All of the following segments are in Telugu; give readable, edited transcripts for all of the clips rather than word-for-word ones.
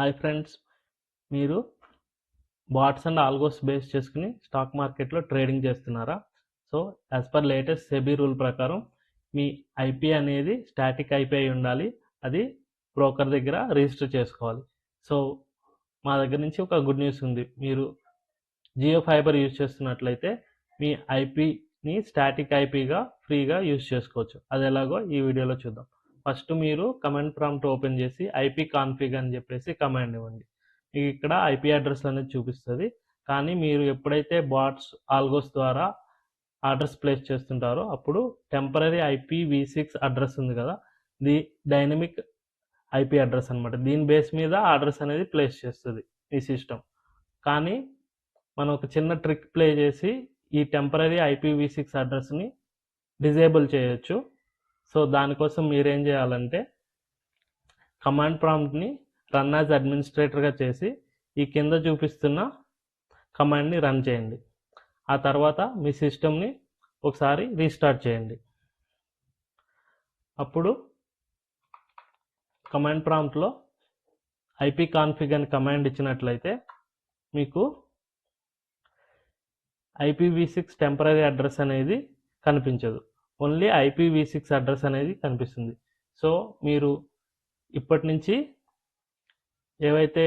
హాయ్ ఫ్రెండ్స్, మీరు బాట్స్ అండ్ ఆల్గోస్ బేస్ చేసుకుని స్టాక్ మార్కెట్లో ట్రేడింగ్ చేస్తున్నారా? So as per latest SEBI rule ప్రకారం మీ ఐపీ అనేది స్టాటిక్ ఐపీ అయి ఉండాలి. అది బ్రోకర్ దగ్గర రిజిస్టర్ చేసుకోవాలి. సో మా దగ్గర నుంచి ఒక గుడ్ న్యూస్ ఉంది. మీరు జియో ఫైబర్ యూజ్ చేస్తున్నట్లయితే మీ ఐపీని స్టాటిక్ ఐపీగా ఫ్రీగా యూజ్ చేసుకోవచ్చు. అది ఎలాగో ఈ వీడియోలో చూద్దాం. ఫస్ట్ మీరు కమాండ్ ప్రాంప్ట్ ఓపెన్ చేసి ఐపీ కాన్ఫిగ్ అని చెప్పేసి కమాండ్ ఇవ్వండి. మీకు ఇక్కడ ఐపీ అడ్రస్ అనేది చూపిస్తుంది. కానీ మీరు ఎప్పుడైతే బాట్స్ ఆల్గోస్ ద్వారా అడ్రస్ ప్లేస్ చేస్తుంటారో అప్పుడు టెంపరీ IPv6 అడ్రస్ ఉంది కదా, ది డైనమిక్ ఐపీ అడ్రస్ అనమాట. దీని బేస్ మీద అడ్రస్ అనేది ప్లేస్ చేస్తుంది ఈ సిస్టమ్. కానీ మనం ఒక చిన్న ట్రిక్ ప్లే చేసి ఈ టెంపరీ IPv6 అడ్రస్ని డిజేబుల్ చేయొచ్చు. సో దానికోసం మీరేం చేయాలంటే కమాండ్ ప్రాంప్ట్ని రన్ యాజ్ అడ్మినిస్ట్రేటర్గా చేసి ఈ కింద చూపిస్తున్న కమాండ్ని రన్ చేయండి. ఆ తర్వాత మీ సిస్టమ్ని ఒకసారి రీస్టార్ట్ చేయండి. అప్పుడు కమాండ్ ప్రాంప్ట్లో ఐపీ కాన్ఫిగ్ అని కమాండ్ ఇచ్చినట్లయితే మీకు IPv6 టెంపరీ అడ్రస్ అనేది కనిపించదు, ఓన్లీ IPv6 అడ్రస్ అనేది కనిపిస్తుంది. సో మీరు ఇప్పటి నుంచి ఏవైతే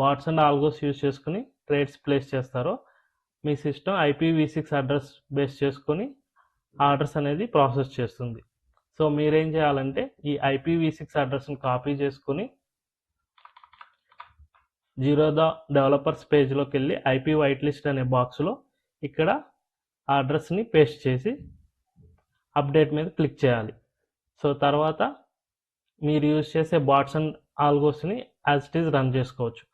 బాట్స్ అండ్ ఆల్గోస్ యూజ్ చేసుకుని ట్రేడ్స్ ప్లేస్ చేస్తారో మీ సిస్టమ్ IPv6 అడ్రస్ బేస్ చేసుకొని ఆ అడ్రస్ అనేది ప్రాసెస్ చేస్తుంది. సో మీరేం చేయాలంటే ఈ IPv6 అడ్రస్ని కాపీ చేసుకొని జీరోదా డెవలపర్స్ పేజ్లోకి వెళ్ళి IP వైట్ లిస్ట్ అనే బాక్స్లో ఇక్కడ ఆ అడ్రస్ని పేస్ట్ చేసి అప్డేట్ మీద క్లిక్ చేయాలి. సో తర్వాత మీరు యూజ్ చేసే బాట్స్ అండ్ ఆల్గోస్ని యాజ్ ఇట్ ఈజ్ రన్ చేసుకోవచ్చు.